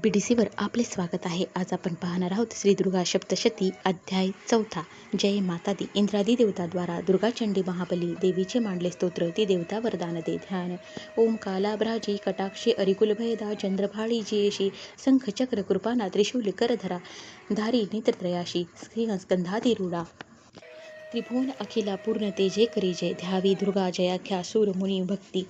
BDCवर आपले स्वागत आहे. आज आपण पाहणार आहोत श्री दुर्गा सप्तशती अध्याय 4. जय माता दी. इंद्रादी देवताद्वारा दुर्गा चंडी महाबली देवीचे मांडले स्तोत्र. ती देवता वरदान दे. ध्यान. ओम कालाभ्राजी कटाक्षी अरिकुलभयदा चंद्रभाळी जियेशी शंख चक्र कृपाना त्रिशूल करधरा धारी नेत्रत्रयाशी स्कंधाधिरूढा त्रिभुवन अखिला पूर्ण तेजे करी जय. ध्यावी दुर्गा जयाख्या सूर मुनी भक्ती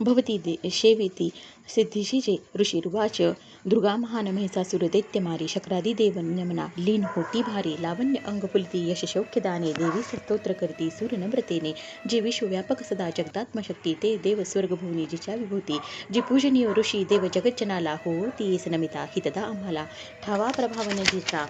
भवती शेविती सिद्धीशी जे ऋषिर्वाच. दुर्गा महान महिषासुर दैत्य मारी शक्रादी देव नमना लीन होती भारी लावण्य अंग फुलती यश शौख्य दाने देवी स्तोत्र करती सूर नम्रतेने जे विश्वव्यापक सदा जगदात्म शक्ती ते देव स्वर्गभूमी जिच्या विभूती जी पूजनीय ऋषी देव जगज्जनाला हो ती नमिता हितदा आम्हाला ठावा प्रभावन जिचा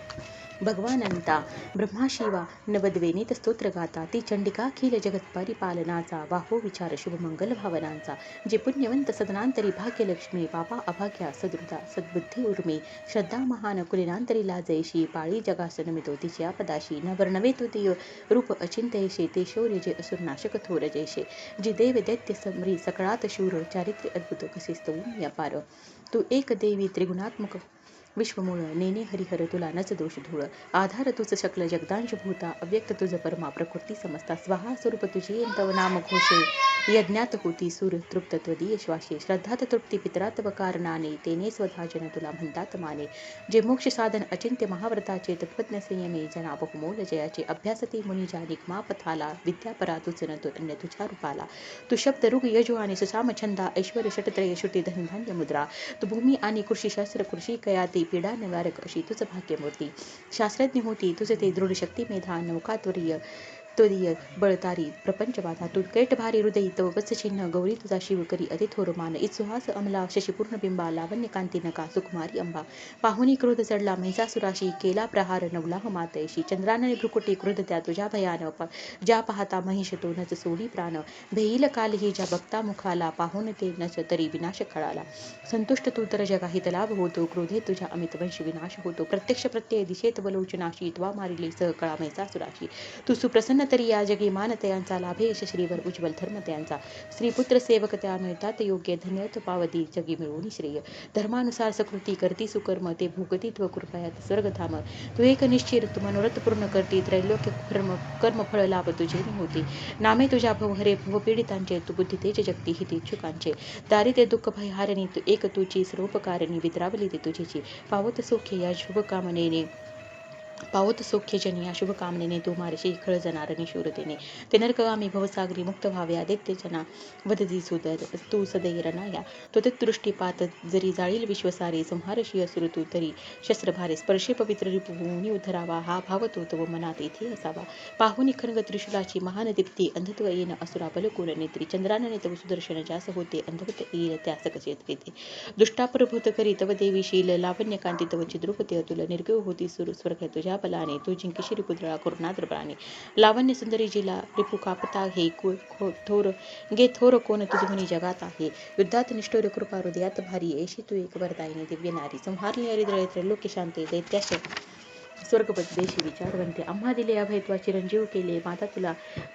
भगवानंता ब्रह्मा शिवा नवद्वेनीत स्तोत्र गाता ती चंडिका अखिल जगत परिपालनाचा वाहो विचार शुभमंगल भावनांचा जे पुण्यवंत सदनांतरी भाग्यलक्ष्मी पापा अभाग्या सदृता सद्बुद्धी उर्मी श्रद्धा महान कुलिनांतरी लाजयशी पाळी जगास नमितो तिच्या पदाशी न वर्णवे तुतीय रूप अचिंतयशे ते शौर्य जे असुरनाशक थोर जयशे जी देव दैत्य समरी सकळात शूर चारित्र्य अद्भुत कसे स्तवून अपार तू एक देवी त्रिगुणात्मक विश्वमूळ नेने हरिहर तुला नच दोष धूळ आधार तुझ शकल जगदांश भूता अव्यक्त तुझ परमा प्रकृती समजता स्वाहा स्वरूप तुझे तव नाम घोषे यज्ञात होती सूर तृप्त त्वदीय श्वासे श्रद्धात तृप्ती पितरात्व कारणाने तेने स्वधा जन तुला म्हणतात माने जे मोक्ष साधन अचिंत्य महाव्रताचे तत्वज्ञ संयमी जना बहुमोल जयाचे अभ्यासती मुनी जानिक मापथाला विद्यापरा तुझ न अन्य तुझ्या रूपाला तू शब्द ऋग यजो आणि सुसाम छंदा ऐश्वर षटत्रय श्रुती धनधान्य मुद्रा तू भूमी आणि कृषी शास्त्र कृषी कयाती पीडा निवारक अशी तुझ भाग्यमूर्ती शास्त्रज्ञ होती तुझ ते दृढ शक्ती मेधा नौकात्वरीय त्वदीय बळतारी प्रपंच बाधा तू कैट भारी हृदयी तव वत्सचिन्ह गौरी तुझा शिव करी अतिथोर मान इत्सुहास अमला शशीपूर्ण बिंबा लावण्य कांती नका सुकुमारी अंबा पाहुनी क्रोध चढला महिषासुराशी केला प्रहार नवलाह मातयशी चंद्रानने भ्रुकुटी क्रोध त्या तुझ्या भयान ज्या पाहता महिष तो नच सोडी प्राण भेईल कालही ज्या भक्ता मुखाला पाहून ते नच तरी विनाश कळाला संतुष्ट तू तर जगाहित लाभ होतो क्रोधे तुझ्या अमित वंश विनाश होतो प्रत्यक्ष प्रत्यय दिशेत वलोचनाशी त्वा मारिले सह कळा महिषासुराशी तू सुप्रसन्न तरी या जगी मानतयांचा लाभे यश श्रीवर उज्ज्वल धर्म त्यांचा स्त्रीपुत्र सेवक त्या मिळतात योग्य धन्यत पावती जगी मिळवून श्रेय धर्मानुसार सकृती करती सुकर्म ते भोगतीत्व कृपयात स्वर्गधाम तू एक निश्चित तू मनोरथ पूर्ण करती त्रैलोक्य कर्मफळ लाभ तुझे होती नामे तुझ्या भवहरे भवपीडितांचे तू बुद्धी तेज जगती हित इच्छुकांचे दारिद्र्य दुःख भय हारणी तू एक तुझी सर्वोपकारिणी विद्रावली ते तुझीची पावत सौख्य या शुभकामनेने पावत सौख्यजनी या शुभकामनेने तू मारशी खळ जनार निशूरतेने ते नरकगामी भवसागरी मुक्त व्हाव्या दैत्यजना वदती सुदर तू सदैरनाया तो दृष्टीपात जरी जाळील विश्वसारे संहारशी असुर तू तरी शस्त्रभारे स्पर्शे पवित्र रिपुभूनी उधरावा हा भाव तो तव मनात येथे असावा पाहुनी खरंग त्रिशूलाची महान दीप्ती अंधत्व येण असुरा बलकुल नेत्री चंद्रानने तव सुदर्शन जास होते अंधवत येईल त्यास कसे येते दुष्टाप्रभूत करी तव देवीशील लावण्य कांती तव चिद्रुपते अतुल निर्गव होती सुर स्वर्ग तुझ्या बलाने तू जिंकिशी रिपुद्रा करुणाद्र प्राणी लावण्य सुंदरी जिला रिपु कापता हे थोर गे थोर कोण तुझ मुनी जगात आहे युद्धात निष्ठुर कृपा हृदयात भारी ऐशी तू एक वरदायिनी दिव्य नारी संहारली हरिद्रय त्रैलोक्य शांते दैत्याश स्वर्गपत देशी विचारवंते आम्हा दिले अभयत्वा चिरंजीव केले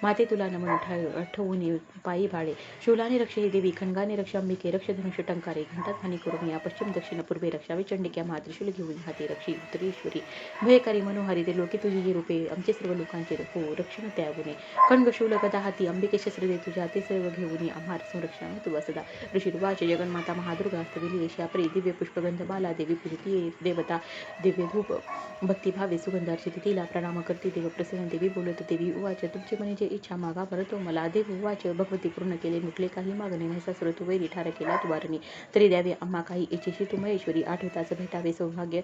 माते तुला नमन आठवून पायी भाडे शूलाने रक्षे देवी खंडगाने रक्षा अंबिके रक्ष धनुष टंकारे घंटात हानी करून या पश्चिम दक्षिण पूर्वे रक्षावे चंडिक्या महात्रिशूल घेऊन हाती रक्षी उत्तरेश्वरी भयकारी मनोहारी ते लोके तुझी जी रूपे आमचे सर्व लोकांचे हो रक्षण त्यागुणे खंड शूल गदा हाती अंबिके शस्त्र दे तुझ्या ते सर्व घेऊन आम्हा संरक्षण तू सदा ऋषिर्वाच जगन्माता महादुर्गा स्थविली शापरी दिव्य पुष्पगंधमाला देवी पूजिती देवता दिव्य धूप भक्तिभावे सुगंधार्चित तिला प्रणाम करते देव प्रसन्न देवी बोलत देवी उवाच तुमची म्हणजे इच्छा मागा भरतो मला देव उवाच भगवती पूर्ण केले मुकले काही मागणे महिषासुर तू वैरी ठार केला तू वारणी तरी द्यावे आम्हा काही इच्छेशी तू महेश्वरी आठवताच भेटावे सौभाग्य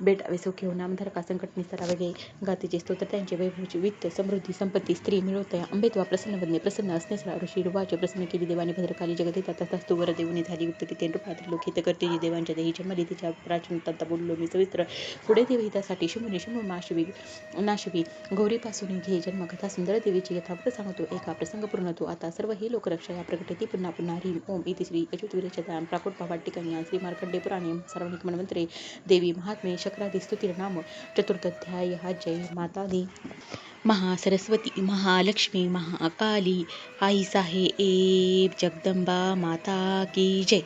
बेटावे सौख्य नामधार का संकट निस्तरावे गे गातीचे स्तोत्र त्यांचे वैभवची वित्त समृद्धी संपत्ती स्त्री मिळवतया अंबेत्वा प्रसन्न बदने प्रसन्न असण्यास ऋषी रुवाच प्रसन्न केली देवाने भद्रकाली जगत येतात तथाच तू वर देऊनी झाली युक्त तिथे रूपात लोक हित करते जी देवांच्या देही जन्मली तिच्या प्राचीन तंता बोललो मी सविस्तर पुढे देव हितासाठी शुमुनी शुम नाशवी गौरीपासून घे जन्मकथा सुंदर देवीची यथावत सांगतो एका प्रसंग पूर्ण तो आता सर्व ही लोकरक्षा या प्रकटती पुन्हा पुन्हा ह्रीम ओम इति श्री अच्युतवीरचतां प्राकुट पावाटिकन्या श्री मार्कंडे पुराणे सार्वनिक मन्वंतरे देवी महात्मे शक्रादी स्तुतिर्नाम चतुर्थाध्याय जय माता दी. महासरस्वती महालक्ष्मी महाकाली आई साहेब जगदंबा माता की जय.